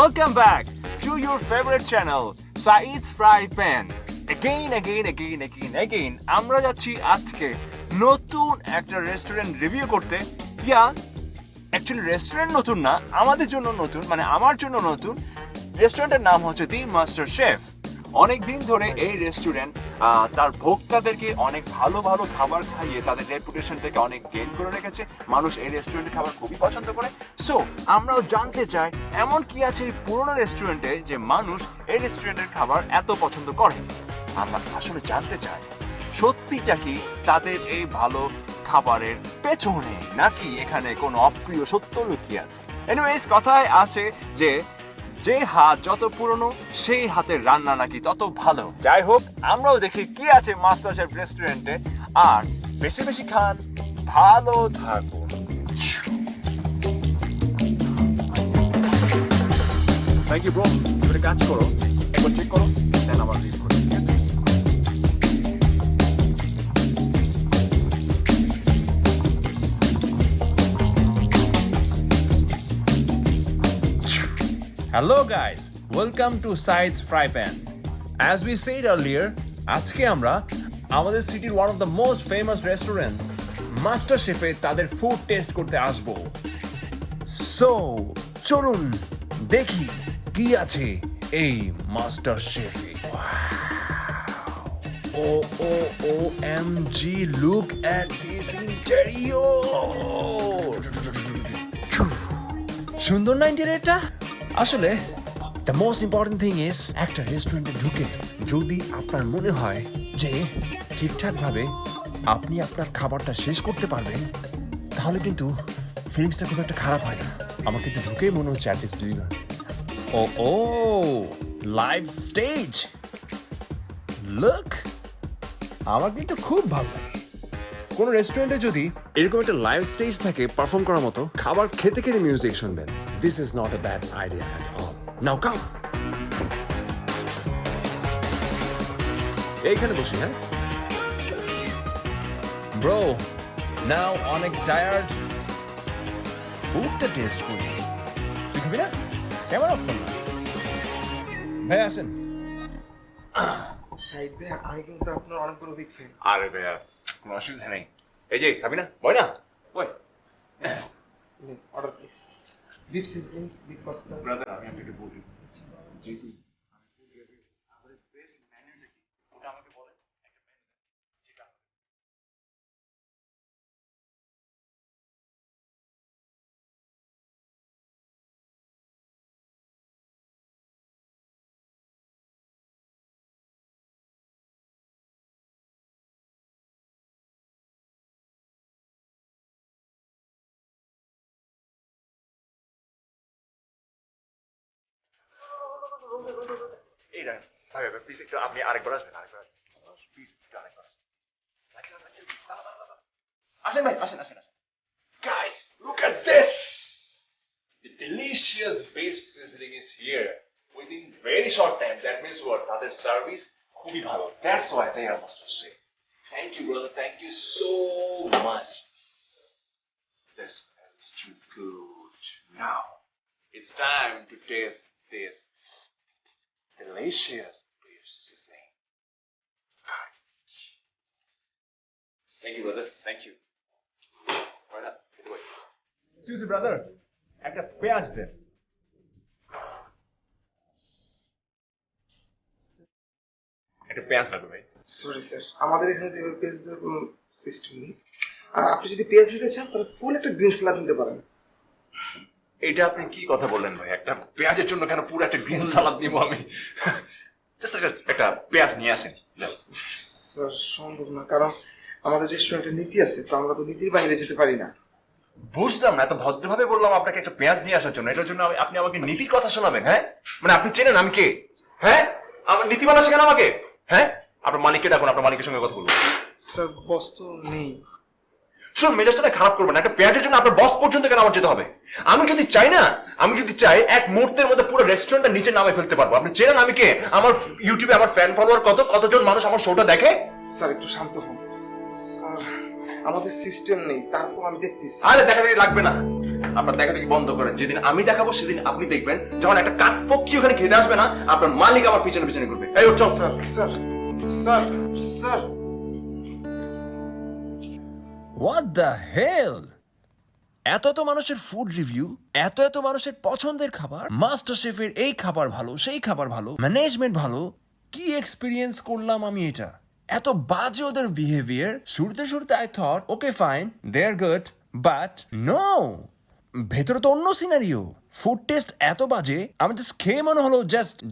Welcome back to your favorite channel, Saeed's Fry Pan. Again, আমরা যাচ্ছি আজকে নতুন একটা রেস্টুরেন্ট রিভিউ করতে। অ্যাকচুয়ালি রেস্টুরেন্ট নতুন না, আমাদের জন্য নতুন, মানে আমার জন্য নতুন। রেস্টুরেন্টের নাম হচ্ছে দি মাস্টার শেফ। অনেক দিন ধরে এই রেস্টুরেন্ট তার ভোক্তাদেরকে অনেক ভালো ভালো খাবার খাইয়ে তাদের রেপুটেশন থেকে অনেক গেইন করে রেখেছে। মানুষ এই রেস্টুরেন্টের খাবার খুবই পছন্দ করে। সো আমরাও জানতে চাই এমন কি আছে এই পুরোনো রেস্টুরেন্টে যে মানুষ এই রেস্টুরেন্টের খাবার এত পছন্দ করে। আমরা আসলে জানতে চাই সত্যিটা কি তাদের এই ভালো খাবারের পেছনে, নাকি এখানে কোনো অপ্রিয় সত্য লুকিয়ে আছে। এনিওয়েজ, কথায় আছে যে হাত যত পুরনো সেই হাতের রান্না নাকি তত ভালো। যাই হোক, আমরাও দেখি কি আছে মাস্টার শেফ রেস্টুরেন্টে। আর বেশি বেশি খান, ভালো থাকুন। থ্যাংক ইউ ব্রো, তুমি কাজ করো, একবার চেক করো, দেন আবার রিভিউ করো। Hello guys, welcome to Saeed's Fry Pan. As we said earlier, আজকে আমরা আমাদের সিটির one of the most famous restaurant master শেফে তাদের ফুড টেস্ট করতে আসবো। সো চলুন দেখি কি আছে এই মাস্টার শেফে। OMG, look at this interior! সুন্দর না ইন্টেরিয়রটা? আসলে the most important thing is একটা রেস্টুরেন্টে ঢুকে যদি আপনার মনে হয় যে ঠিকঠাকভাবে আপনি আপনার খাবারটা শেষ করতে পারবেন, তাহলে কিন্তু ফিলিংসটা খুব একটা খারাপ হয় না। আমার কিন্তু ঢুকেই মনে হচ্ছে অ্যাটলিস্ট দুই না। ও লাইভ স্টেজ, লুক, আমার কিন্তু খুব ভালো লাগে। কোন রেস্টুরেন্টে যদি এরকম একটা লাইভ স্টেজ থাকে পারফর্ম করার মতো, খাবার খেতে খেতে মিউজিক শুনবেন, this is not a bad idea at all. Now come, এইখানে বসি। হ্যাঁ ব্রো, নাও অনেক টায়ার্ড, ফুডটা টেস্ট করি। তুই খাবি না? কেমন অফ করলাম ভাই, আসেন। সাইদ ভাই, আমি কিন্তু আপনার অনেক বড় বিগ ফ্যান। আরে ভাইয়া, কোনো অসুবিধা নেই। এই যে খাবি না, বই না, বই। Order please. Beef sizzling, beef pasta. Brother, আমি আপনাকে বলি, যেহেতু আমাদের বেসিক মেনুটা কি, ওটা আমাকে বলেন। একটা মেনু দেন, যেটা এই রাখেন। ভাই প্লিজ একটু আপনি আরেকবার আসবেন, প্লিজ একটু আরেকবার আসবেন। আসেন ভাই, আসেন। Guys, look at this! The delicious beef sizzling is here within very short time. That means what? তাদের সার্ভিস খুবই ভালো. That's why they are master chef. Thank you, brother. Thank you so much. This is too good. Now, it's time to taste this delicious beef sizzling. Thank you, brother. Thank you. Right up. Get away. Excuse me, brother. একটা পেঁয়াজ দেন। একটা পেঁয়াজ লাগবে ভাই। Sorry sir, আমাদের এখানে পেঁয়াজ দেওয়ার কোনো সিস্টেম নেই। আর আপনি যদি পেঁয়াজ দিতে চান তাহলে ফুল একটা গ্রিন সালাদ নিতে পারেন। এটা আপনি কি কথা বললেন ভাই? একটা পেঁয়াজের জন্য কেন পুরো একটা গ্রিন সালাদ নিব আমি? জাস্ট একটা পেঁয়াজ নিয়ে আসেন। স্যার সম্ভব না, কারণ আমাদের রেস্টুরেন্টের নীতি আছে, তো আমরা তো নীতির বাইরে যেতে পারি না। বুঝলাম না, এত ভদ্রভাবে বললাম আপনাকে একটা পেঁয়াজ নিয়ে আসার জন্য, এটার জন্য আপনি আমাকে নীতির কথা শোনাবেন? হ্যাঁ, মানে আপনি চেনেন আমি কে? হ্যাঁ, আমার নীতি বানা শেখান আমাকে? হ্যাঁ, আপনার মালিককে ডাকুন, আপনার মালিকের সঙ্গে কথা বলবো। স্যার বস তো নেই। শুনুন, মেজাজটা খারাপ করবেন না। একটা পেঁয়াজের জন্য আপনার বস পর্যন্ত কেন আমার যেতে হবে? আমি যদি চাই এক মুহূর্তের মধ্যে পুরো রেস্টুরেন্টটা নিচে নামে ফেলতে পারবো। আপনি চেনেন আমি কে? আমার ইউটিউবে আমার ফ্যান ফলোয়ার কতজন মানুষ আমার শোটা দেখে। স্যার একটু শান্ত হন স্যার, আমাদের সিস্টেম নেই, তারপর আমি দেখতেছি। আরে দেখা লাগবে না, আপনার দেখা দেখি বন্ধ করেন। যেদিন আমি দেখাবো সেদিন আপনি দেখবেন যখন একটা কাকপক্ষী ওখানে খেতে আসবে না, আপনার মালিক আমার পিছনে পিছনে ঘুরবে। এই উঠ চল। Sir sir sir sir what the hell! এত মানুষের ফুড রিভিউ, এত মানুষের পছন্দের খাবার, মাস্টার শেফের এই খাবার ভালো, সেই খাবার ভালো, ম্যানেজমেন্ট ভালো, কি এক্সপিরিয়েন্স করলাম আমি এটা? এত বাজে ওদের বিহেভিয়ার। শুরুতে I thought okay fine, they are good, but no, ভেতরে তো অন্য সিনারিও। ফুড টেস্ট এত বাজে, আমি জাস্ট খেয়ে মনে হলো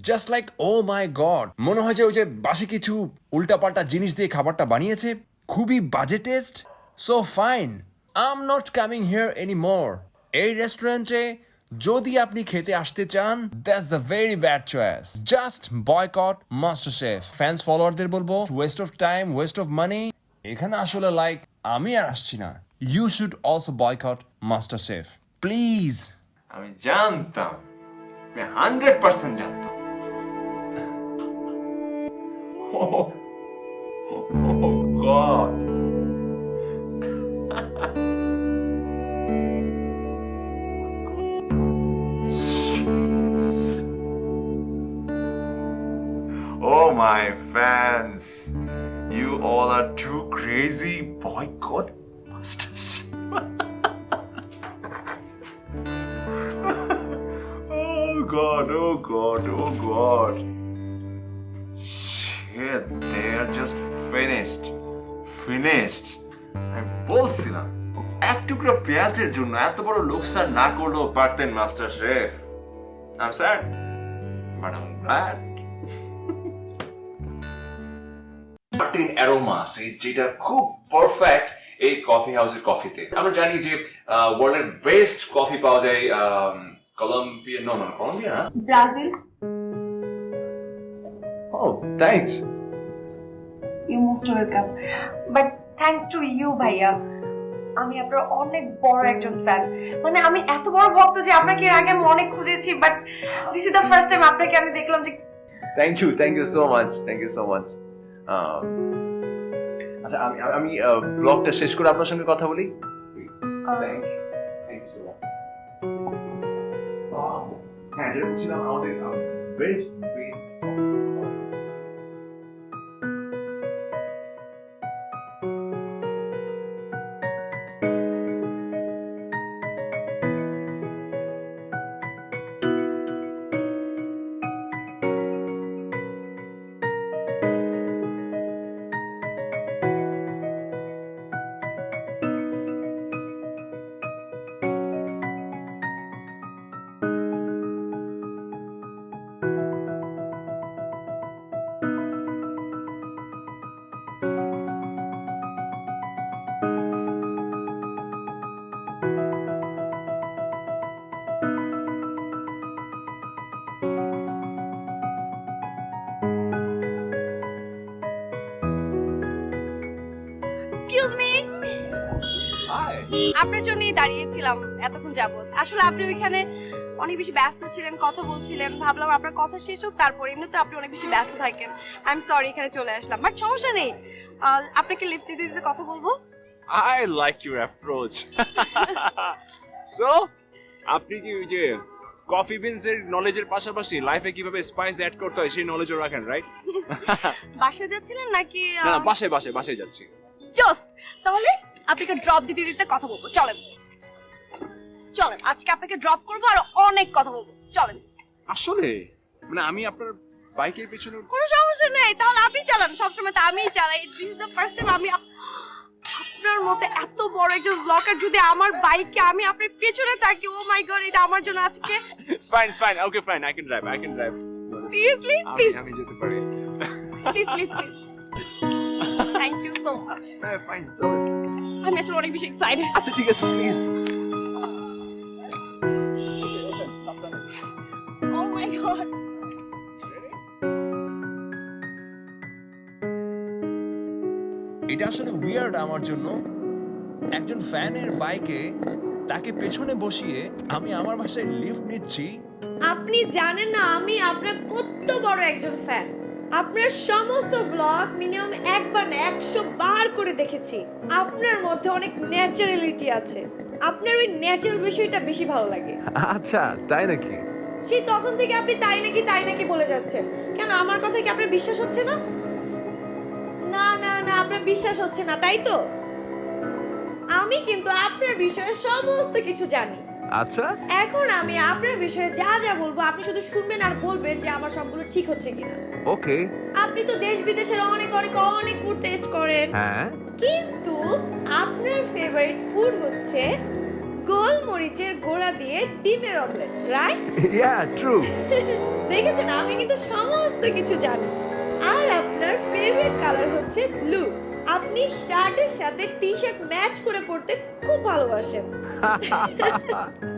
just like O my god, মনে হয় যে ওই যে বাসি কিছু উল্টাপাল্টা জিনিস দিয়ে খাবারটা বানিয়েছে। খুবই বাজে taste. So fine, I am not coming here anymore. এই রেস্টুরেন্টে যদি আপনি খেতে আসতে চান, that's the very bad choice. Just boycott master chef. Fans ফলোয়ারদের বলবো waste of time, waste of money. এখানে আসলে লাইক আমি আর আসছি না। You should also boycott master chef, please. আমি জানতাম, আমি 100% জানতাম। Oh God. Oh my fans, you all are too crazy. Boycott Masters. Oh God, oh God, oh God. Shit, they are just finished. Finished. আমি বলছিলাম এক টুকরো পেঁয়াজের জন্য এত বড় লোকসান না করলেও পারতেন master chef. I'm sad, but I'm glad. Certain aromas, যেটা খুব পারফেক্ট এই কফি হাউসের কফিতে। আমরা জানি যে ওয়ার্ল্ডের বেস্ট কফি পাওয়া যায় কলম্বিয়া, কলম্বিয়া না, Brazil. Oh thanks. You most welcome, but thanks to you ভাইয়া। আমি আপনার অনেক বড় একজন ফ্যান, মানে আমি এত বড় ভক্ত যে আপনাকে এর আগে আমি অনেক খুঁজেছি, but this is the first time আপনাকে আমি দেখলাম যে। Thank you so much. আচ্ছা আমি ব্লগটা শেষ করে আপনার সঙ্গে কথা বলি। Thank you so much. হ্যাঁ, যেটা বলছিলাম আমাদের বেস্ট এক্সকিউজ মি, আপনার জন্যই দাঁড়িয়েছিলাম এতক্ষণ যাবত। আসলে আপনি ওইখানে অনেক বেশি ব্যস্ত ছিলেন, কথা বলছিলেন, ভাবলাম আপনার কথা শেষ হোক তারপর। এমনিতে আপনি অনেক বেশি ব্যস্ত থাকেন। আই এম সরি, এখানে চলে আসলাম, বাট সমস্যা নেই। আপনাকে লিফট দিতে দিতে কথা বলবো। I like your approach. So, আপনি কি ওই যে কফি বিনস এর নলেজের পাশাপাশি লাইফে কিভাবে স্পাইস অ্যাড করতে হয় সেই নলেজও রাখেন, রাইট? বাসায় যাচ্ছিলেন নাকি? না, বাসায় যাচ্ছি। জোস, তাহলে আপনাকে ড্রপ দিতে দিতে কথা বলবো। চলেন আজকে আপনাকে ড্রপ করবো আর অনেক কথা বলবো। চলেন। আসলে মানে আমি আপনার বাইকের পিছনে কোনো সমস্যা নেই, তাহলে আপনি চালান। সবসময় তো আমিই চালাই। This is the first time আমি আপনার মতো এত বড় একজন ব্লগার যদি আমার বাইকে আমি আপনার পেছনে থাকি। ও মাই গড, এটা আমার জন্য আজকে। It's fine. Okay, fine. I can drive. Seriously? Please. আমি যেতে পারি। Please. Thank you so much. হ্যাঁ, ফাইন, চলো। আমি আসলে অনেক বেশি এক্সাইটেড। আচ্ছা ঠিক আছে, প্লিজ। Oh my god. এটা আসলে উইয়ার্ড আমার জন্য। একজন ফ্যানের বাইকে তাকে পেছনে বসিয়ে আমি আমার বাসায় লিফট নিচ্ছি। আপনি জানেন না আমি আপনার কত বড় একজন ফ্যান। আপনার সমস্ত ব্লগ মিনিমাম একবার না 100 বার করে দেখেছি। আপনার মধ্যে অনেক ন্যাচারালিটি আছে। আপনার ওই ন্যাচারাল বিষয়টা বেশি ভালো লাগে। আচ্ছা তাই নাকি? সেই তখন থেকে আপনি তাই নাকি বলে যাচ্ছেন। কেন আমার কথা কি আপনার বিশ্বাস হচ্ছে না? না না না, আপনার বিশ্বাস হচ্ছে না তাই তো? আমি কিন্তু আপনার বিষয়ে সমস্ত কিছু জানি। আচ্ছা এখন আমি আপনার বিষয়ে যা যা বলবো আপনি শুধু শুনবেন আর বলবেন যে আমার সবগুলো ঠিক হচ্ছে কিনা। ওকে। আপনি তো দেশ বিদেশের অনেক ফুড টেস্ট করেন, হ্যাঁ কিন্তু আপনার ফেভারিট ফুড হচ্ছে গোলমরিচের গোড়া দিয়ে ডিমের অমলেট, রাইট? ইয়া ট্রু। দেখেছেন আমি কিন্তু সমস্ত কিছু জানি। আর আপনার ফেভারিট কালার হচ্ছে ব্লু। আপনি শার্টের সাথে টি-শার্ট ম্যাচ করে পরতে খুব ভালোবাসেন।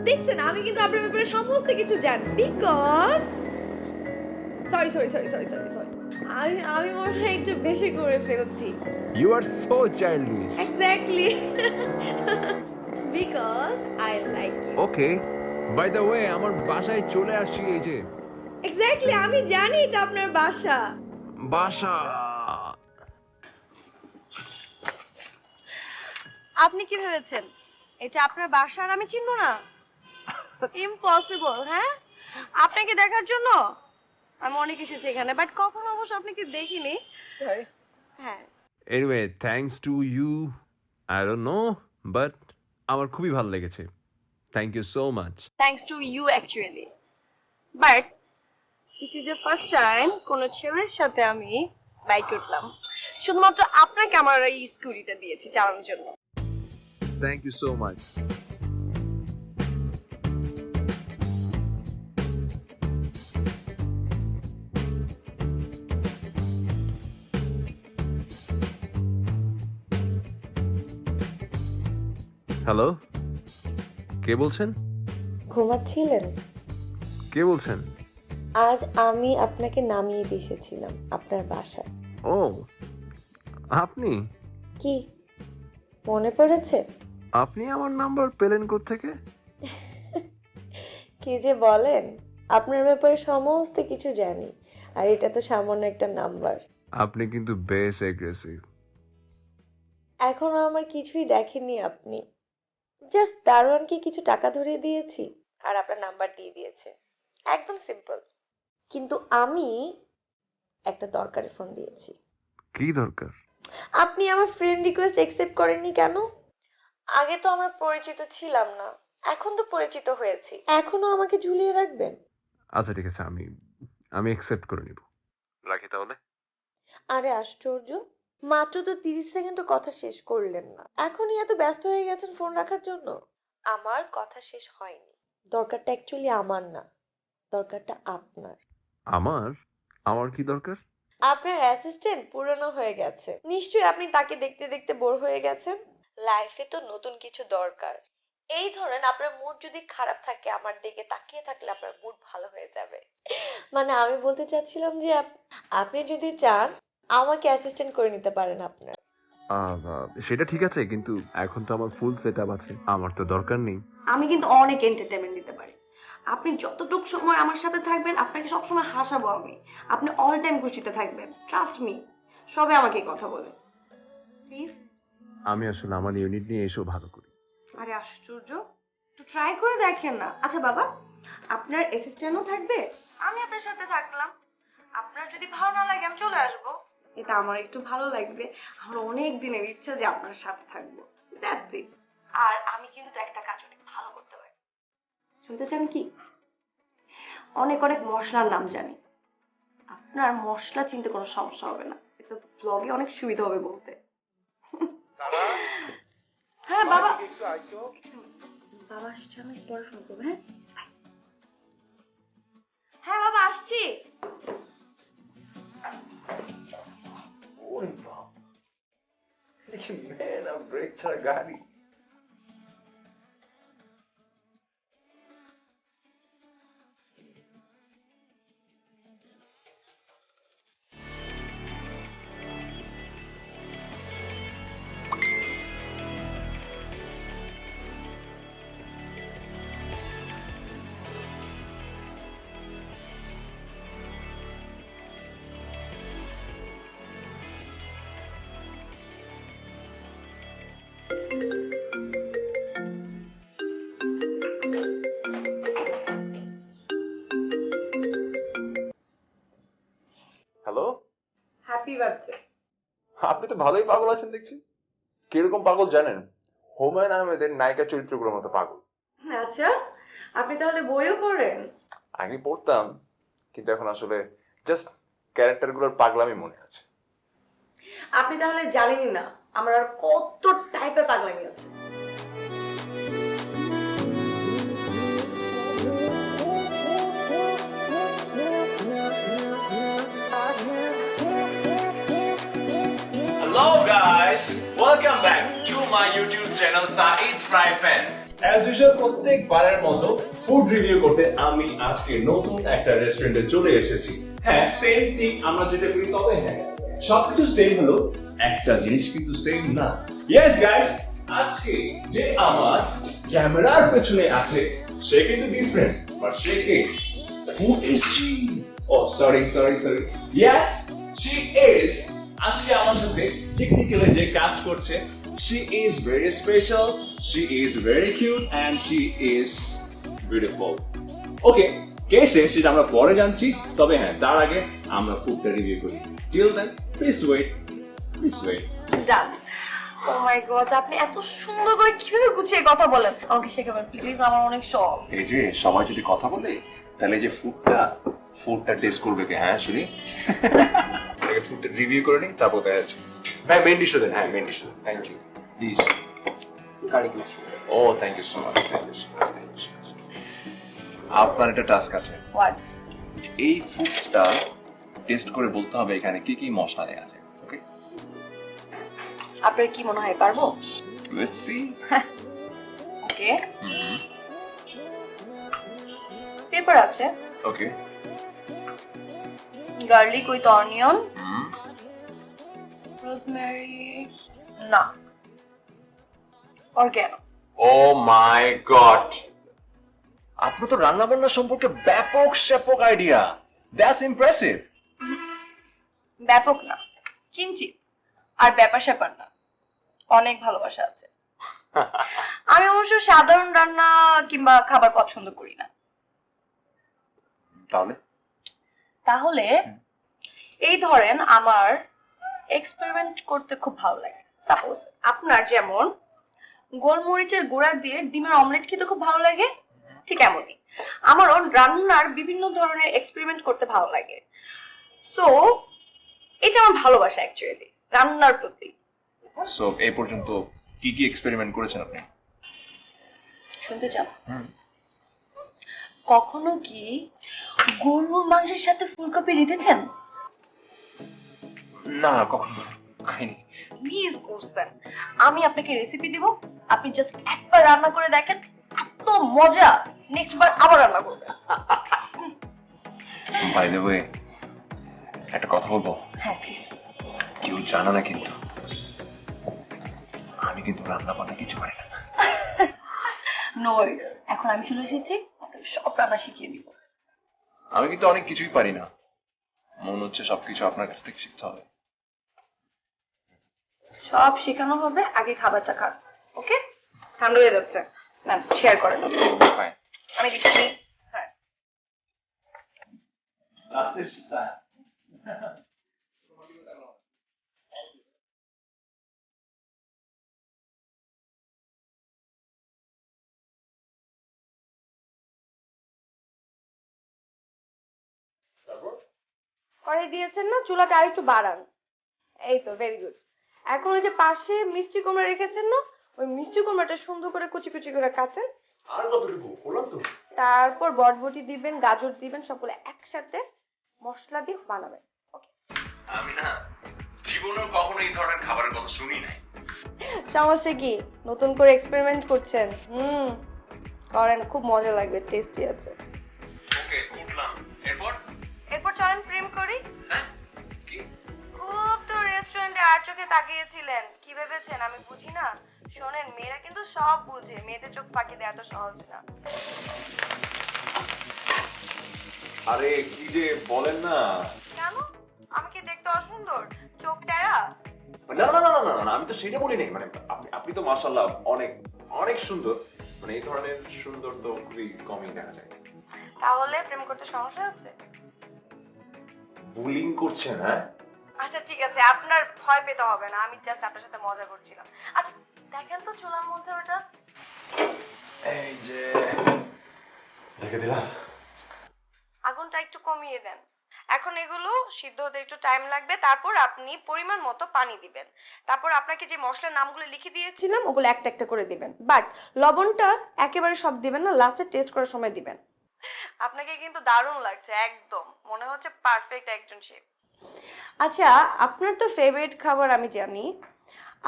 দেখছেন আমি কিন্তু আপনার ব্যাপারে সমস্ত কিছু জানি, বিকজ সরি আমি মনে হয় একটু বেশি করে ফেলছি। You are so childish. Exactly, because I like you. Okay, by the way আমার বাসায় চলে আসি। এই যে এক্স্যাক্টলি, আমি জানি এটা আপনার বাসা। বাসা। আপনি কি ভেবেছেন এটা আপনার বাসা আর আমি চিনবো না? ইম্পসিবল। হ্যাঁ, আপনাকে দেখার জন্য আমি অনেক এসেছি এখানে, বাট কখনো অবশ্য আপনাকে দেখিনি। হ্যাঁ, anyway thanks to you, I don't know, but আমার খুবই ভালো লেগেছে। Thank you so much. Thanks to you actually, but this is the first time কোনো ছেলের সাথে আমি বাইক উঠলাম। শুধুমাত্র আপনাকে আমার এই স্কুটিটা দিয়েছি চালানোর জন্য। Thank you so much. Hello, কে বলছেন? ঘুমাচ্ছিলেন? কে বলছেন? আজ আমি আপনাকে নামিয়ে দিয়ে এসেছিলাম আপনার বাসায়। ও আপনি? কি মনে পড়েছে? আপনি আমার নাম্বার পেলেন কোত্থেকে? কি যে বলেন, আপনার ব্যাপারে সমস্ত কিছু জানি, আর এটা তো সামান্য একটা নাম্বার। আপনি কিন্তু বেশ এগ্রেসিভ। এখনো আমার কিছুই দেখেননি আপনি। জাস্ট দারোয়ানকে কিছু টাকা ধরিয়ে দিয়েছি আর আপনার নাম্বার দিয়ে দিয়েছে, একদম সিম্পল। কিন্তু আমি একটা দরকারে ফোন দিয়েছি। কি দরকার? আপনি আমার ফ্রেন্ড রিকোয়েস্ট অ্যাকসেপ্ট করেননি কেন? আগে তো আমরা পরিচিত ছিলাম না, এখন তো পরিচিত হয়েছি, এখনো আমাকে ঝুলিয়ে রাখবেন? আচ্ছা ঠিক আছে, আমি অ্যাকসেপ্ট করে নিব। রাখি তাহলে। আরে আশ্চর্য, মাত্র তো 30 সেকেন্ডও কথা শেষ করলেন না, এখনই এত ব্যস্ত হয়ে গেছেন ফোন রাখার জন্য। আমার কথা শেষ হয়নি। দরকারটা অ্যাকচুয়ালি আমার না, দরকারটা আপনার। আমার? আমার কি দরকার? আপনার অ্যাসিস্ট্যান্ট পুরনো হয়ে গেছে, নিশ্চয়ই আপনি তাকে দেখতে দেখতে বোর হয়ে গেছেন। লাইফে তো নতুন কিছু দরকার। এই ধরেন আপনার মুড যদি খারাপ থাকে, আমার দিকে তাকিয়ে থাকলে আপনার মুড ভালো হয়ে যাবে। মানে আমি বলতে চাচ্ছিলাম যে আপনি যদি চান আমাকে অ্যাসিস্ট্যান্ট করে নিতে পারেন আপনার। সেটা ঠিক আছে, কিন্তু এখন তো আমার ফুল সেটআপ আছে, আমার তো দরকার নেই। আমি কিন্তু অনেক এন্টারটেনমেন্ট দিতে পারি। আপনি যতটুকু সময় আমার সাথে থাকবেন, আপনাকে সবসময় হাসাবো আমি। আপনি অল টাইম খুশিতে থাকবেন, ট্রাস্ট মি। সবে আমাকে এই কথা বলে প্লিজ। আমি আসলে আমার ইউনিট নিয়ে এসেও ভালো করি। আরে আশ্চর্য, একটু ট্রাই করে দেখেন না। আচ্ছা বাবা, আপনার অ্যাসিস্ট্যান্টও থাকবে, আমি আপনার সাথে থাকলাম। আপনার যদি ভালো না লাগে আমি চলে আসবো, এটা আমার একটু ভালো লাগবে। আমার অনেক দিনের ইচ্ছা যে আপনার সাথে থাকবো, দ্যাটস ইট। আর আমি কিন্তু একটা কাজ অনেক ভালো করতে পারি। শুনতে চান কি? অনেক অনেক মশলার নাম জানি। আপনার মশলা চিনতে কোনো সমস্যা হবে না, এটা ব্লগে অনেক সুবিধা হবে বলতে। হ্যাঁ বাবা, বাবা আসছে, আমি পরে ফোন করবো। হ্যাঁ হ্যাঁ বাবা আসছি। ওরে বাপ, দেখি মেন আর ব্রেক ছাড়া গাড়ি। Hello, happy birthday. আপনি তো ভালোই পাগল আছেন দেখছি। কিরকম পাগল জানেন? হুমায়ুন আহমেদের নায়িকা চরিত্রগুলোর মতো পাগল। আচ্ছা, আপনি তাহলে বইও পড়েন? আগে পড়তাম, কিন্তু এখন আসলে জাস্ট ক্যারেক্টারগুলোর পাগলামি মনে আছে। আপনি তাহলে জানেনই না আমার আর কত টাইপের পাগলামি আছে। Hello guys, welcome back to my YouTube channel Saeed Fry Pan. As usual প্রত্যেকবারের মতো ফুড রিভিউ করতে আমি আজকে নতুন একটা রেস্টুরেন্টে চলে এসেছি। হ্যাঁ, সেম থিং আমরা যেটা করি, তবে হ্যাঁ সবকিছু সেম হলো, একটা জিনিস কিন্তু সেম না। ইয়েস গাইস, আজকে যে আমার ক্যামেরার পেছনে আছে সে কিন্তু different, but say K? Who is she? Oh, sorry. Yes, she is. আজকে আমার সাথে টেকনিক্যালি যে কাজ করছে, she is very special, she is very cute and she is beautiful. ওকে, কে সে সেটা আমরা পরে জানছি, তবে হ্যাঁ তার আগে আমরা ফুডটা রিভিউ করি। Till then, please wait. Done. Oh my God, আপনি এত সুন্দর করে কিভাবে গুছিয়ে কথা বলেন? আমাকে শেখাবেন প্লিজ, আমার অনেক শখ। এই যে সবাই যদি কথা বলে তাহলে যে ফুডটা টেস্ট করবে কে? হ্যাঁ শুনি, আগে ফুডটা রিভিউ করে নিই, তারপর দেখা যাচ্ছে। ভাই মেন ডিশ দেন। হ্যাঁ মেন ডিশ দেন, থ্যাংক ইউ। প্লিজ গাড়ি ক্লোজ। ও থ্যাংক ইউ সো মাচ। আপনার একটা টাস্ক আছে। হোয়াট? এই ফুডটা টেস্ট করে বলতে হবে এখানে কি কি মশলা দেয়া আছে। ওকে, আপনার কি মনে হয় পারবো? Let's see. ওকে, পেপার আছে, ওকে, গার্লিক উইথ অনিয়ন, রোজমেরি না, অর্গ্যানো। ও মাই গড, আপনার তো রান্না বান্না সম্পর্কে ব্যাপক স্যাপক আইডিয়া। That's impressive. ব্যাপক না, কিঞ্চিত, আর ব্যাপার স্যাপার না, অনেক ভালোবাসা আছে। আমি অবশ্য সাধারণ রান্না কিংবা খাবার পছন্দ করি না। তাহলে এই ধরেন আমার এক্সপেরিমেন্ট করতে খুব ভালো লাগে। সাপোজ আপনার যেমন গোলমরিচের গুঁড়া দিয়ে ডিমের অমলেট খেতে খুব ভালো লাগে, ঠিক এমনই আমারও রান্নার বিভিন্ন ধরনের এক্সপেরিমেন্ট করতে ভালো লাগে। সো এটা আমার ভালোবাসা অ্যাকচুয়ালি রান্নার প্রতি। সো এই পর্যন্ত কি কি এক্সপেরিমেন্ট করেছেন আপনি? শুনতে চাও? কখনো কি গরুর মাংসের সাথে ফুলকপি রেঁধেছেন? না, কখনো খাইনি। মিস করছেন। আমি আপনাকে রেসিপি দিব, আপনি জাস্ট একবার রান্না করে দেখেন, এত মজা, নেক্সট বার আবার রান্না করবেন। বাই দ্য ওয়ে, একটা কথা বলবো? হ্যাঁ প্লিজ। কেউ জানা না কিন্তু আমি কিন্তু রান্না বান্না কিছু পারি না। নো ওয়ারিস, এখন আমি চলে এসেছি, আপনাকে সব রান্না শিখিয়ে দিব। আমি কিন্তু অনেক কিছুই পারি না, মনে হচ্ছে সবকিছু আপনার কাছ থেকে শিখতে হবে। সব শেখানো হবে, আগে খাবারটা খান। ওকে, ঠান্ডা হয়ে যাচ্ছে, ম্যাম শেয়ার করেন। ফাইন। আমি দিচ্ছি। হ্যাঁ, করে দিয়েছেন না, চুলাটা আরেকটু বাড়ান। এই তো, ভেরি গুড। এখন ওই যে পাশে মিষ্টি কুমড়া রেখেছেন না, ওই মিষ্টি কুমড়াটা সুন্দর করে কুচি কুচি করে কাটেন। আর কতটুকু বললাম তো। তারপর বটবটি দিবেন, গাজর দিবেন, সবগুলো একসাথে মশলা দিয়ে বানাবেন। ওকে, আমি না জীবনে কখনো এই ধরনের খাবারের কথা শুনি নাই। সমস্যা কি, নতুন করে এক্সপেরিমেন্ট করছেন? করেন, খুব মজা লাগবে, টেস্টি আছে। ওকে, উঠলাম। এরপর চলেন প্রেম করি। হ্যাঁ, কি? খুব তো রেস্টুরেন্টে আর চোখে তাকিয়েছিলেন, কি ভেবেছেন আমি বুঝি না? শোনেন, মেয়েরা কিন্তু সব বুঝে, মেয়েদের চোখ ফাঁকি দেওয়া এত সহজ না। আরে কি যে বলেন না। কেন, আমি কি দেখতে অসুন্দর, চোখ টেরা? না না না না না না, আমি তো সেটা বলি নাই। মানে আপনি তো মাশাআল্লাহ অনেক অনেক সুন্দর। মানে এই ধরনের সুন্দর তো খুবই কমই দেখা যায়। তাহলে প্রেম করতে সমস্যা হচ্ছে? বুলিং করছেন, হ্যাঁ? আচ্ছা ঠিক আছে, আপনার ভয় পেতে হবে না, আমি জাস্ট আপনার সাথে মজা করছিলাম। আচ্ছা দেখেন তো চুলার মধ্যে ওটা। এই যে ঢেকে দিলাম। আগুনটা একটু কমিয়ে দেন। এখন এগুলো সিদ্ধ হতে একটু টাইম লাগবে, তারপর আপনি পরিমাণ মতো পানি দিবেন। তারপর আপনাকে যে মশলার নামগুলো লিখে দিয়েছিলাম ওগুলো একটা একটা করে দিবেন, বাট লবণটা একেবারে সব দিবেন না, লাস্টে টেস্ট করার সময় দিবেন। আপনাকে কিন্তু দারুণ লাগছে, একদম মনে হচ্ছে পারফেক্ট একজন শেফ। আচ্ছা আপনার তো ফেভারিট খাবার আমি জানি,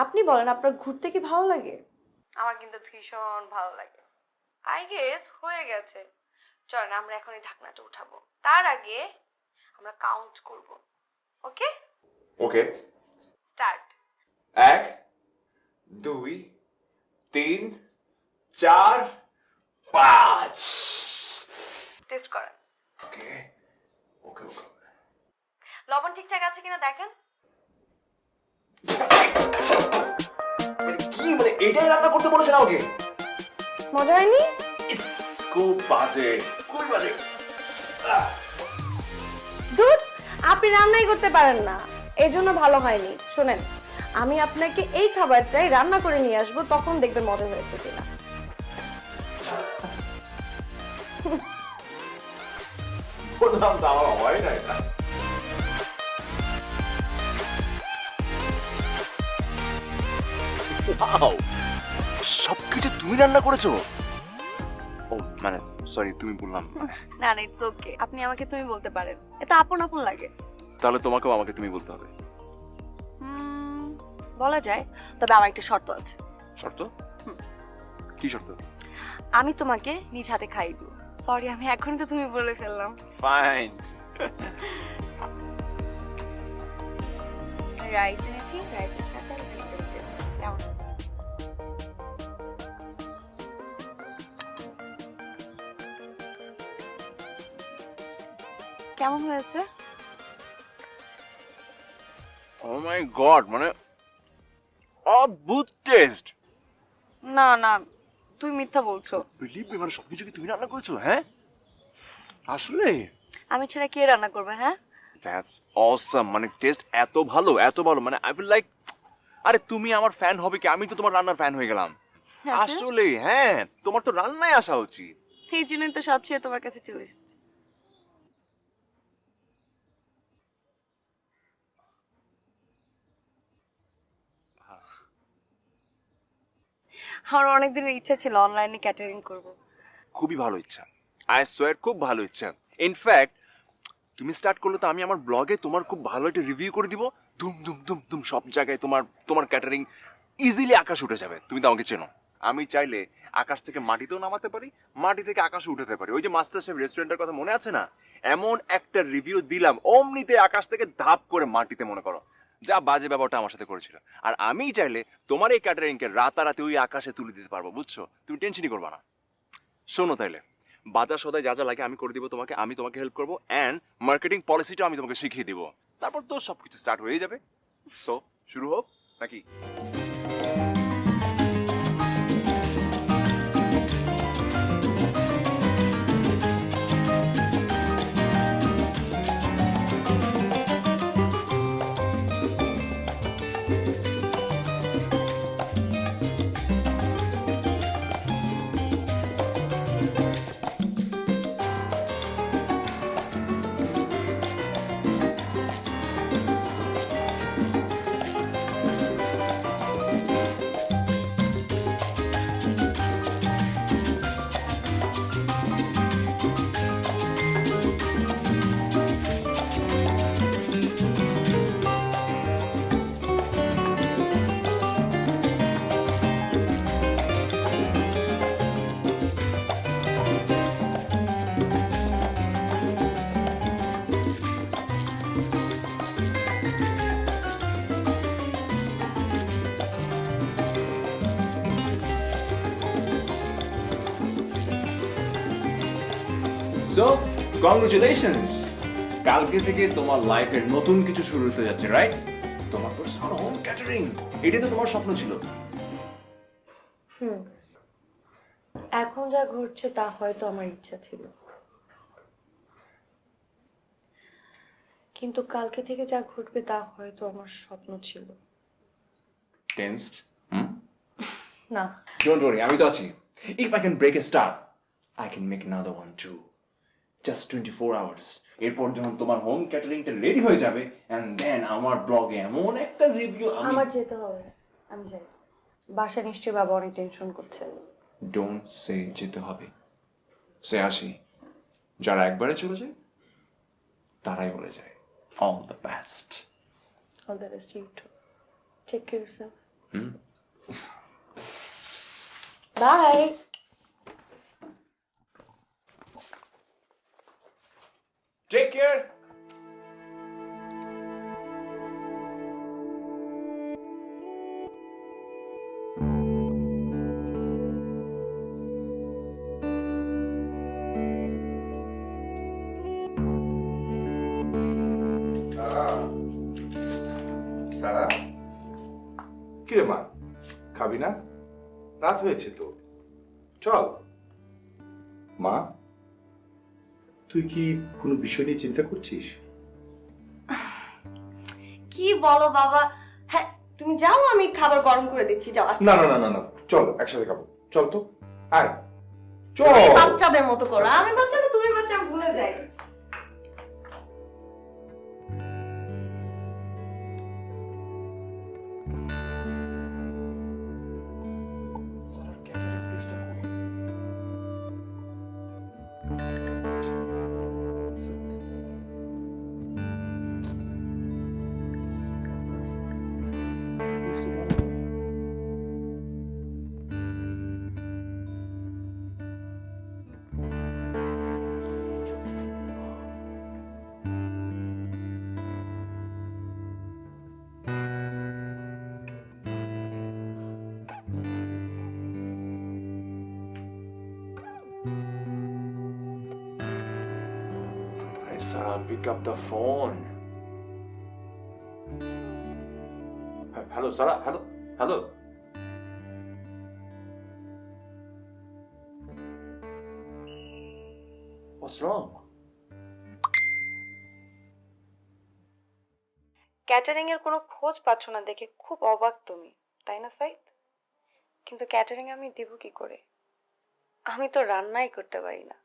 আপনি বলেন আপনার ঘুরতে কি ভালো লাগে? আমার কিন্তু ভীষণ ভালো লাগে। আই গেস হয়ে গেছে। চলেন আমরা এখন এই ঢাকনাটা উঠাবো, তার আগে আমরা কাউন্ট করব। ওকে, ওকে। স্টার্ট। 1 2 3 4 5। টেস্ট করেন। ওকে ওকে ওকে। লবণ ঠিকঠাক আছে কিনা দেখেন। মানে কি, মানে এটাই রান্না করতে বলেছেন আমাকে? মজা হয়নি? ইস, খুব বাজে, খুবই বাজে। দুধ, আপনি রান্নাই করতে পারেন না, এই জন্য ভালো হয়নি। শোনেন, আমি আপনাকে এই খাবারটাই রান্না করে নিয়ে আসবো, তখন দেখবেন মজা হয়েছে কিনা। বললাম তো আমার হয় না এটা। ওয়াও, সবকিছু তুমি রান্না করেছো? ও মানে সরি, তুমি বললাম। না না, ইটস ওকে, আপনি আমাকে তুমি বলতে পারেন, এটা আপন আপন লাগে। তাহলে তোমাকেও আমাকে তুমি বলতে হবে। বলা যায়, তবে আমার একটা শর্ত আছে। শর্ত? কি শর্ত? আমি তোমাকে নিজ হাতে খাইয়ে দিব। সরি, আমি এখনই তো তুমি বলে ফেললাম। ফাইন। রাইস এনেছি, রাইসের সাথে আমি ভেজিটেবল দিয়েছি, কেমন আছে? কেমন হয়েছে? ও মাই গড, মানে অদ্ভুত টেস্ট। না না, তুমি মিথ্যা বলছো। বিলিভ মি, মানে সবকিছু কি তুমি রান্না করেছো? হ্যাঁ আসলে? আমি ছাড়া কে রান্না করবে? হ্যাঁ, দ্যাটস অসাম, মানে টেস্ট এত ভালো এত ভালো, মানে আই ফিল লাইক, আরে তুমি আমার ফ্যান হবে কি, আমি তো তোমার রান্নার ফ্যান হয়ে গেলাম। আচ্ছা। আসলে হ্যাঁ, তোমার তো রান্নায় আসা উচিত। এই জন্যই তো সব ছেড়ে তোমার কাছে চলে এসেছি। আমার অনেকদিনের ইচ্ছা ছিল অনলাইনে ক্যাটারিং করব। খুবই ভালো ইচ্ছা, আই সোয়ার খুব ভালো ইচ্ছা। ইনফ্যাক্ট তুমি স্টার্ট করলে তো আমি আমার ব্লগে তোমার খুব ভালো একটা রিভিউ করে দিব। ধুম ধুম ধুম ধুম সব জায়গায় তোমার তোমার ক্যাটারিং ইজিলি আকাশ উঠে যাবে। তুমি তো আমাকে চেনো, আমি চাইলে আকাশ থেকে মাটিতেও নামাতে পারি, মাটি থেকে আকাশে উঠাতে পারি। ওই যে মাস্টার শেফ রেস্টুরেন্টের কথা মনে আছে না? এমন একটা রিভিউ দিলাম, অমনিতে আকাশ থেকে ধাপ করে মাটিতে, মনে করো। যা বাজে ব্যাপারটা আমার সাথে করেছিল। আর আমি চাইলে তোমার এই ক্যাটারিংকে রাতারাতি ওই আকাশে তুলে দিতে পারবো, বুঝছো? তুমি টেনশনই করবা না। শোনো তাইলে, বাজার সদায় যা যা লাগে আমি করে দিব তোমাকে, আমি তোমাকে হেল্প করবো, অ্যান্ড মার্কেটিং পলিসিটা আমি তোমাকে শিখিয়ে দিব। তারপর তো সবকিছু স্টার্ট হয়ে যাবে। সো শুরু হোক নাকি? সো কংগ্রেচুলেশনস, কালকে থেকে তোমার লাইফের নতুন কিছু শুরু হতে যাচ্ছে, রাইট? তোমার পার্সোনাল হোম ক্যাটারিং, এটাই তো তোমার স্বপ্ন ছিল। এখন যা ঘটছে তা হয়তো আমার ইচ্ছা ছিল, কিন্তু কালকে থেকে যা ঘটবে তা হয়তো আমার স্বপ্ন ছিল। টেন্সড? না, ডোন্ট ওয়ারি, আমি তো আছি। If I can break a star, I can make another one too. Just 24 hours. এরপর যখন তোমার হোম ক্যাটারিংটা রেডি হয়ে যাবে, এন্ড দেন আমার ব্লগে এমন একটা রিভিউ আমি আমার যেতে হবে, আমি যাই। বাসা নিশ্চয়ই বাবা অনেক টেনশন করছে। ডোন্ট সে যেতে হবে, সে আসি। যারা একবারে চলে যায় তারাই বলে যায় all the best. All the best, you too. Take care yourself. Bye. Take care. Sara, কিরে মা, খাবি না? রাত হয়েছে তো, চল। মা, তুই কি কোনো বিষয় নিয়ে চিন্তা করছিস? কি বলো বাবা? হ্যাঁ, তুমি যাও, আমি খাবার গরম করে দিচ্ছি, যাও। না না না না না, চল একসাথে খাবো, চল তো, আয় চল। বাচ্চাদের মতো করো, আমি বাচ্চা না তুমি বাচ্চা, আমি ভুলে যাই। Sarah, pick up the phone. Hello, Sarah. Hello. Hello. What's wrong? Catering এর কোনো খোঁজ পাচ্ছ না দেখে খুব অবাক তুমি, তাই না সাইদ? কিন্তু ক্যাটারিং আমি দিব কি করে? আমি তো রান্নাই করতে পারি না।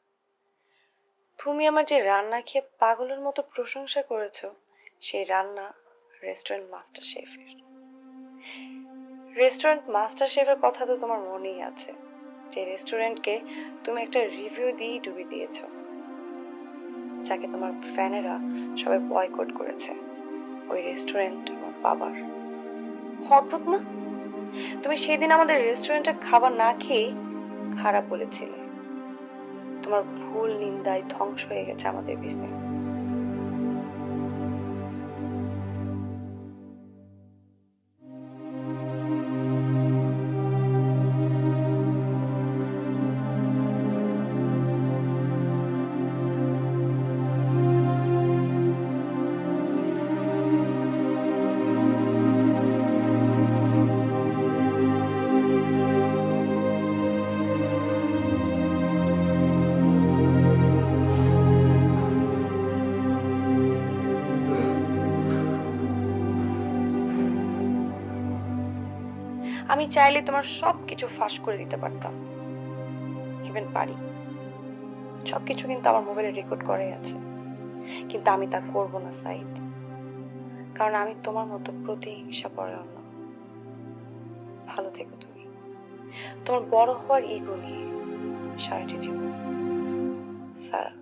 তুমি আমার যে রান্না খেয়ে পাগলের মতো প্রশংসা করেছো, সেই রান্না রেস্টুরেন্ট মাস্টার শেফের। রেস্টুরেন্ট মাস্টার শেফের কথা তো তোমার মনেই আছে, যে রেস্টুরেন্টকে তুমি একটা রিভিউ দিয়ে ডুবি দিয়েছো, যাকে তোমার ফ্যানেরা সবাই বয়কট করেছে। ওই রেস্টুরেন্ট আমার বাবার। অদ্ভুত না? তুমি সেদিন আমাদের রেস্টুরেন্টে খাবার না খেয়ে খারাপ বলেছিলে। তোমার ভুল নিন্দায় ধ্বংস হয়ে গেছে আমাদের বিজনেস। আমি চাইলে তোমার সবকিছু ফাঁস করে দিতে পারতাম, ইভেন পারি। সবকিছু কিন্তু আমার মোবাইলে রেকর্ড করাই আছে, কিন্তু আমি তা করব না সাইদ, কারণ আমি তোমার মতো প্রতিহিংসা পরায়ণ না। ভালো থেকো তুমি তোমার বড় হওয়ার ইগো নিয়ে সারাটি জীবন। সারা।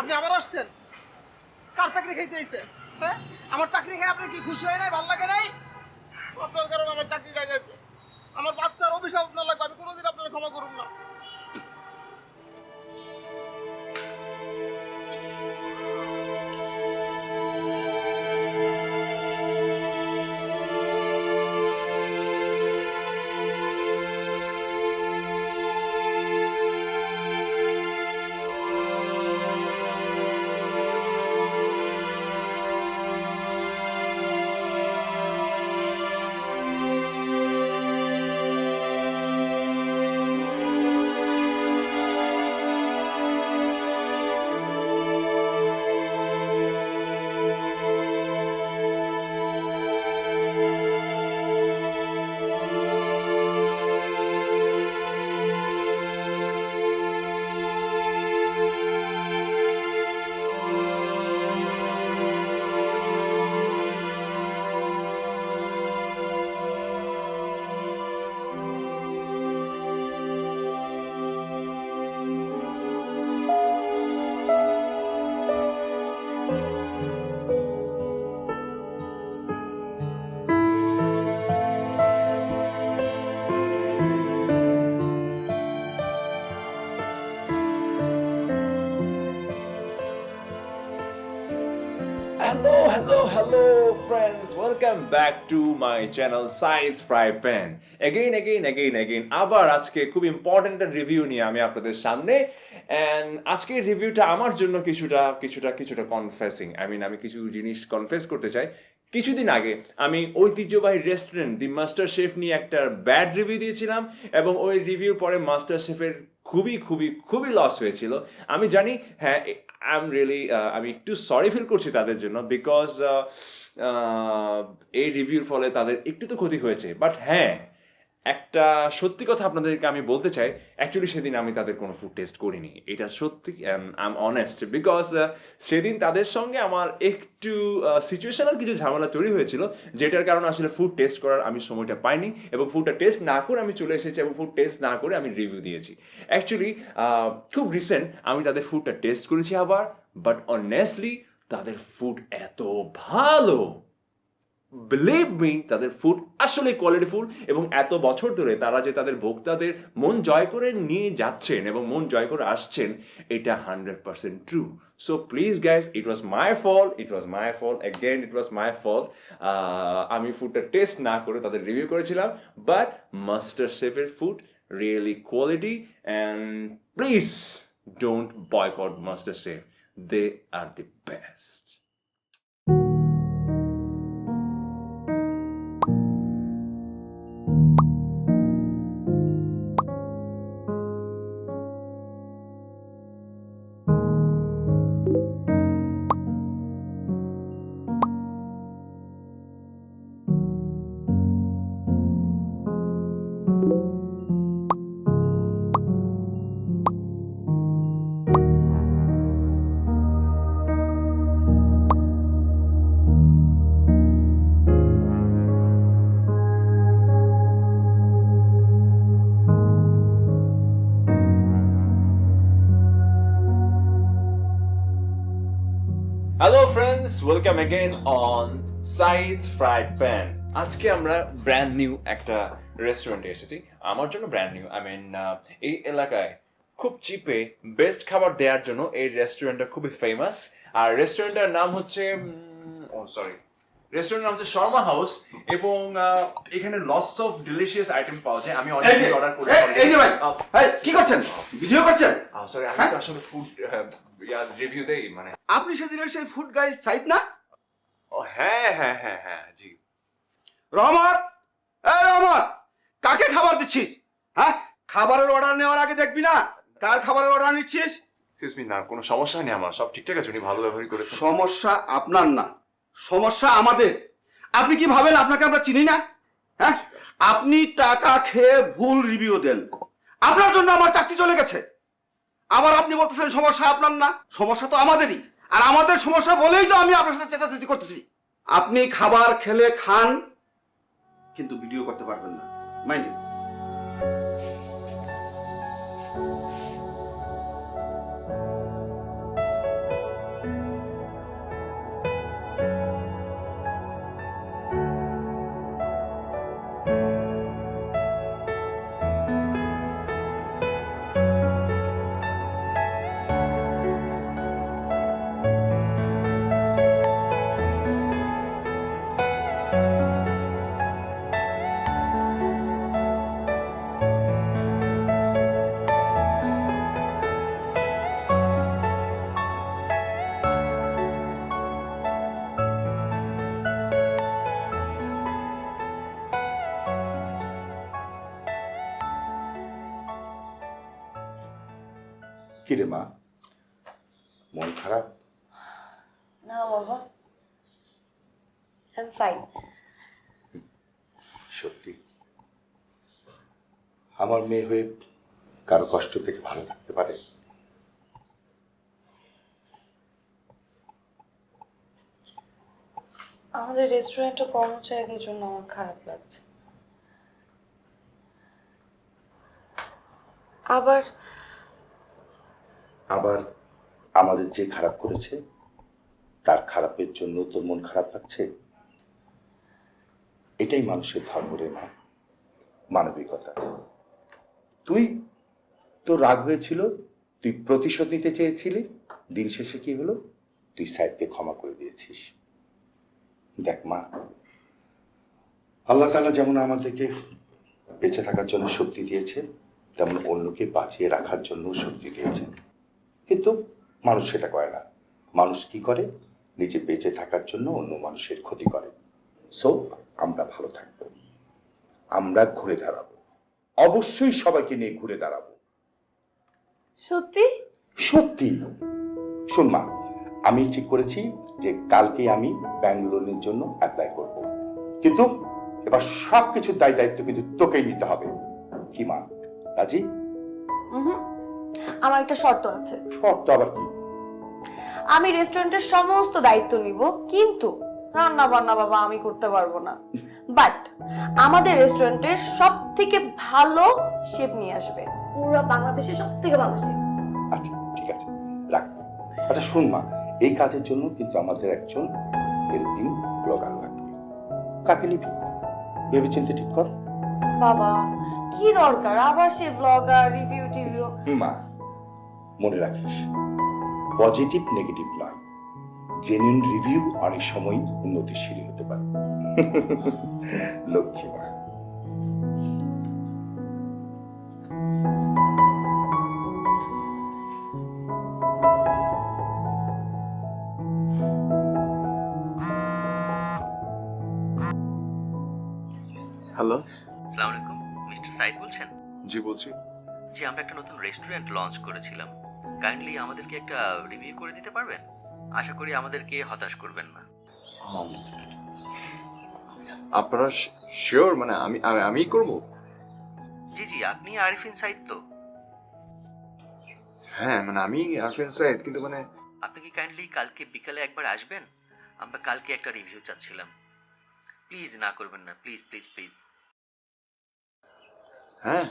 আপনি আবার আসছেন? কার চাকরি খাইতে আইছেন? হ্যাঁ, আমার চাকরি খেয়ে আপনি কি খুশি হয় নাই, ভালো লাগে নাই? আপনার কারণে আমার চাকরিটা গেছে। আমার বাচ্চার অভিশাপ না লাগবে, আমি কোনোদিন আপনার ক্ষমা করুন না। Hello, friends. Welcome back to my channel Science Fry Pan. Again. আবার আজকে খুব ইম্পর্টেন্ট একটা রিভিউ নিয়ে আমি আপনাদের সামনে এন্ড আজকের রিভিউটা আমার জন্য কিছুটা কনফেসিং। আমি কিছু জিনিস কনফেস করতে চাই। কিছুদিন আগে আমি ঐতিহ্যবাহী রেস্টুরেন্ট দি মাস্টার শেফ নিয়ে একটা ব্যাড রিভিউ দিয়েছিলাম এবং ওই রিভিউ পরে মাস্টার শেফের খুবই লস হয়েছিল। আমি জানি, হ্যাঁ, আমি একটু সরি ফিল করছি তাদের জন্য, বিকজ এই রিভিউর ফলে তাদের একটু তো ক্ষতি হয়েছে। বাট হ্যাঁ, একটা সত্যি কথা আপনাদেরকে আমি বলতে চাই, অ্যাকচুয়ালি সেদিন আমি তাদের কোনো ফুড টেস্ট করিনি, এটা সত্যি। আই এম অনেস্ট, বিকজ সেদিন তাদের সঙ্গে আমার একটু সিচুয়েশনাল কিছু ঝামেলা তৈরি হয়েছিল, যেটার কারণে আসলে ফুড টেস্ট করার আমি সময়টা পাইনি এবং ফুডটা টেস্ট না করে আমি চলে এসেছি এবং ফুড টেস্ট না করে আমি রিভিউ দিয়েছি। অ্যাকচুয়ালি খুব রিসেন্ট আমি তাদের ফুডটা টেস্ট করেছি আবার, বাট অনেস্টলি তাদের ফুড এত ভালো, বিলিভ মি, তাদের ফুড আসলে কোয়ালিটিফুল এবং এত বছর ধরে তারা যে তাদের ভোক্তাদের মন জয় করে নিয়ে যাচ্ছেন এবং মন জয় করে আসছেন, এটা 100% true. So please guys, it was my fault. আমি ফুডটা টেস্ট না করে তাদের রিভিউ করেছিলাম, বাট মাস্টার শেফের food really quality and please don't boycott master chef, they are the best. Hello friends, welcome again on sides fried pan. আজকে আমরা brand new একটা রেস্টুরেন্টে এসেছি। আমার জন্য ব্র্যান্ড নিউ, এই এলাকায় খুব চিপে বেস্ট খাবার দেওয়ার জন্য এই রেস্টুরেন্টটা খুবই ফেমাস। আর রেস্টুরেন্টের নাম হচ্ছে শর্মা হাউস এবং এখানে লটস অফ ডিলিশিয়াস আইটেম পাওয়া যায়। আমি অলরেডি অর্ডার করেছি। এই যে ভাই, কি করছেন? ভিডিও করছেন? সরি, আমি তো আসলে ফুড রিভিউ দেই। আপনি সেদিনের সেই ফুড গাইড সাইট না? ও হ্যাঁ, জি। রহমত, রহমত, কাকে খাবার দিচ্ছিস? হ্যাঁ, খাবারের অর্ডার নেওয়ার আগে দেখবি না কার খাবারের অর্ডার নিচ্ছিস? এক্সকিউজ মি, না কোনো সমস্যা নেই, আমার সব ঠিকঠাক আছে, উনি ভালো ব্যবহার করেছেন। সমস্যা আপনার না, সমস্যা আমাদের। আপনি কি ভাবেন আপনাকে আমরা চিনি না? হ্যাঁ, আপনি টাকা খেয়ে ভুল রিভিউ দেন, আপনার জন্য আমার চাকরি চলে গেছে। আবার আপনি বলতেছেন সমস্যা আপনার না, সমস্যা তো আমাদেরই। আর আমাদের সমস্যা বলেই তো আমি আপনার সাথে চেঁচাচেঁচি করতেছি। আপনি খাবার খেলে খান, কিন্তু ভিডিও করতে পারবেন না, মাইন্ড ইউ। কিরে মা, মন খারাপ? না বাবা, আই এম ফাইন। সত্যি আমার মেয়ে হয়ে কারো কষ্ট থেকে ভালো থাকতে পারে? আমাদের রেস্টুরেন্টের কর্মচারীদের জন্য আমার খারাপ লাগছে। আবার আবার আমাদের যে খারাপ করেছে তার খারাপের জন্য তোর মন খারাপ লাগছে? এটাই মানুষের ধর্ম রে মা, মানবিকতা। তুই, তোর রাগ হয়েছিল, তুই প্রতিশোধ নিতে চেয়েছিলি, দিন শেষে কি হলো? তুই সাহেবকে ক্ষমা করে দিয়েছিস। দেখ মা, আল্লাহ তাআলা যেমন আমাদেরকে বেঁচে থাকার জন্য শক্তি দিয়েছে, তেমন অন্যকে বাঁচিয়ে রাখার জন্য শক্তি দিয়েছে। কিন্তু মানুষ সেটা করে না। মানুষ কি করে? নিজে বেঁচে থাকার জন্য অন্য মানুষের ক্ষতি করে। সো আমরা ভালো থাকবো, আমরা ঘুরে দাঁড়াবো, অবশ্যই সবাইকে নিয়ে ঘুরে দাঁড়াবো। সত্যি? সত্যি। শোন মা, আমি ঠিক করেছি যে কালকে আমি ব্যাংক লোনের জন্য অ্যাপ্লাই করব, কিন্তু এবার সব কিছুর দায় দায়িত্ব কিন্তু তোকেই নিতে হবে। কি মা, রাজি? আমার একটা শর্ত আছে। শর্ত আবার কি? আমি রেস্টুরেন্টের সমস্ত দায়িত্ব নিব, কিন্তু রান্না বান্না বাবা আমি করতে পারবো না। বাট আমাদের রেস্টুরেন্টের সব থেকে ভালো শেফ নিয়ে আসবে, পুরো বাংলাদেশের সব থেকে ভালো শেফ। আচ্ছা ঠিক আছে, রাখ। আচ্ছা শোন মা, এই কাজের জন্য কিন্তু আমাদের একজন হেল্পিং ব্লগার লাগবে। কাকে নিবি ভেবে চিন্তে ঠিক কর। বাবা কি দরকার আবার সে ব্লগার, রিভিউ টিভিউ? মা মনে রাখিস, পজিটিভ নেগেটিভ নয়, জেনুইন রিভিউ অনেক সময় উন্নতির সিঁড়ি হতে পারে। লক্ষ্মী মা। হ্যালো, আসসালামু আলাইকুম, মিস্টার সাইদ বলছেন? জি বলছি। জি, আমরা একটা নতুন রেস্টুরেন্ট লঞ্চ করেছিলাম। কাইন্ডলি আমাদেরকে একটা রিভিউ করে দিতে পারবেন? আশা করি আমাদেরকে হতাশ করবেন না। আপনারা শিওর? মানে আমি করব? জি জি, আপনি আরিফিন সাইদ তো? হ্যাঁ মানে আমি আরফিন সাইদ, কিন্তু মানে আপনি কি কাইন্ডলি কালকে বিকালে একবার আসবেন? আমরা কালকে একটা রিভিউ চাচ্ছিলাম। প্লিজ না করবেন না, প্লিজ প্লিজ প্লিজ। হ্যাঁ,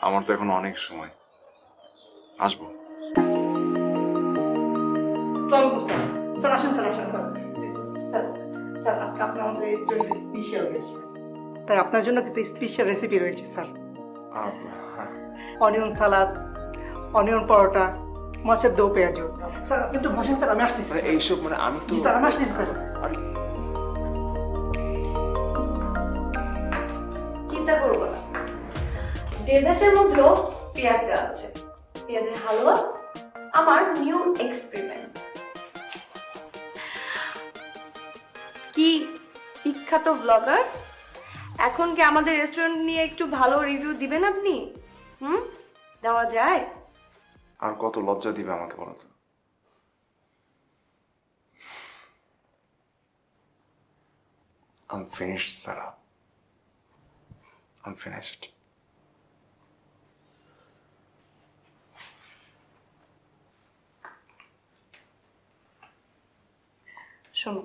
আমার তো এখন অনেক সময়, আসবো। আসসালামু আলাইকুম স্যার। স্যার আসেন, স্যার আসেন, স্যার। স্যার, স্যার আজকে আপনি আমাদের রেস্টুরেন্টের স্পেশাল গেস্ট, তাই আপনার জন্য কিছু স্পেশাল রেসিপি রয়েছে স্যার। অনিয়ন সালাদ, অনিয়ন পরোটা, মাছের দো পেঁয়াজু। স্যার আপনি একটু বসেন স্যার, আমি আসতেছি। মানে এইসব মানে আমি তো জি স্যার, আমি আসতেছি স্যার। চিন্তা করবো না, ডেজার্টের মধ্যেও পেঁয়াজ দেওয়া আছে। পেঁয়াজের হালুয়া আমার নিউ এক্সপেরিমেন্ট। কি বিখ্যাত ব্লগার, এখন কি আমাদের রেস্টুরেন্ট নিয়ে একটু ভালো রিভিউ দিবেন আপনি? দেওয়া যায়? আর কত লজ্জা দিবে আমাকে বলো তো? I'm finished, Sarah. I'm finished. শোনো,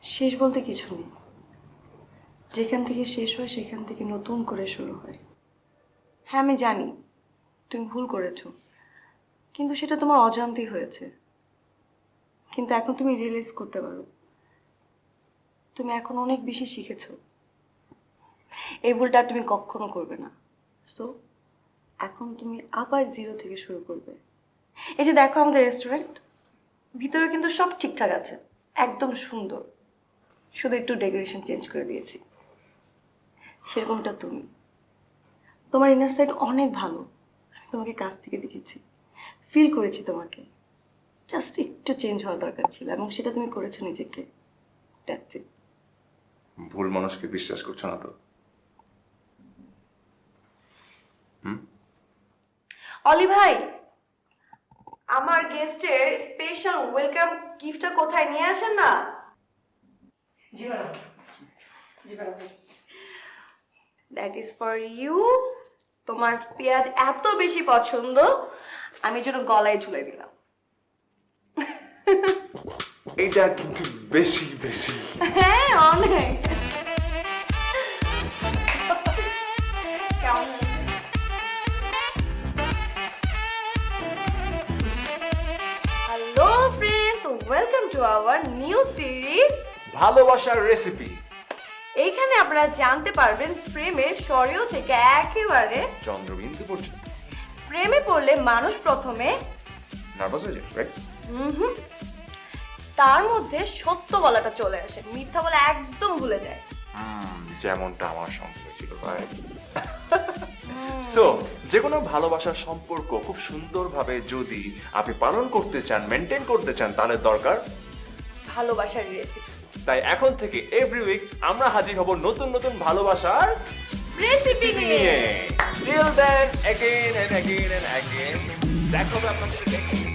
শেষ বলতে কিছু নেই। যেখান থেকে শেষ হয় সেখান থেকে নতুন করে শুরু হয়। হ্যাঁ আমি জানি তুমি ভুল করেছো, কিন্তু সেটা তোমার অজান্তেই হয়েছে। কিন্তু এখন তুমি রিয়েলাইজ করতে পারো তুমি এখন অনেক বেশি শিখেছো। এই ভুলটা আর তুমি কখনো করবে না। সো এখন তুমি আবার জিরো থেকে শুরু করবে। এই যে দেখো আমাদের রেস্টুরেন্ট, ভিতরে কিন্তু সব ঠিকঠাক আছে, একদম সুন্দর, শুধু একটু ডেকোরেশন চেঞ্জ করে দিয়েছি। সেরকমটা তুমি, তোমার ইনার সাইড অনেক ভালো, আমি তোমাকে কাছ থেকে দেখেছি, ফিল করেছি তোমাকে। জাস্ট একটু চেঞ্জ হওয়ার দরকার ছিল, এবং সেটা তুমি করেছো নিজেকে। That's it. ভুল মানুষকে বিশ্বাস করছো না তো? অলি ভাই, আমার গেস্টের স্পেশাল ওয়েলকাম গিফটটা কোথায় নিয়ে আসেন না? জি ম্যাডাম, জি madam. That is for you. তোমার পেঁয়াজ এত বেশি পছন্দ, আমি জন্য গলায় ঝুলে দিলাম। এইটা কিন্তু বেশি বেশি। হ্যাঁ, অনেক। কেমন হয়েছে? Hello friends, welcome to our new series. ভালোবাসার রেসিপি। এইখানে আপনারা জানতে পারবেন প্রেমের সরেও থেকে একেবারে চন্দ্রবিন্দু পর্যন্ত। প্রেমে পড়লে মানুষ প্রথমে নার্ভাস হয়ে যায়, রাইট? হুম, তার মধ্যে সত্য বলাটা চলে আসে, মিথ্যা বলা একদম ভুলে যায়। যেমনটা আমার সঙ্গে হয়েছিল, রাইট? সো যে কোনো ভালোবাসার সম্পর্ক খুব সুন্দরভাবে যদি আপনি পালন করতে চান, মেনটেন করতে চান, তাহলে দরকার ভালোবাসার রেসিপি। তাই এখন থেকে এভরি উইক আমরা হাজির হব নতুন নতুন ভালোবাসার রেসিপি নিয়ে। Till then, again and again and again, দেখা হবে আপনাদের সাথে next week.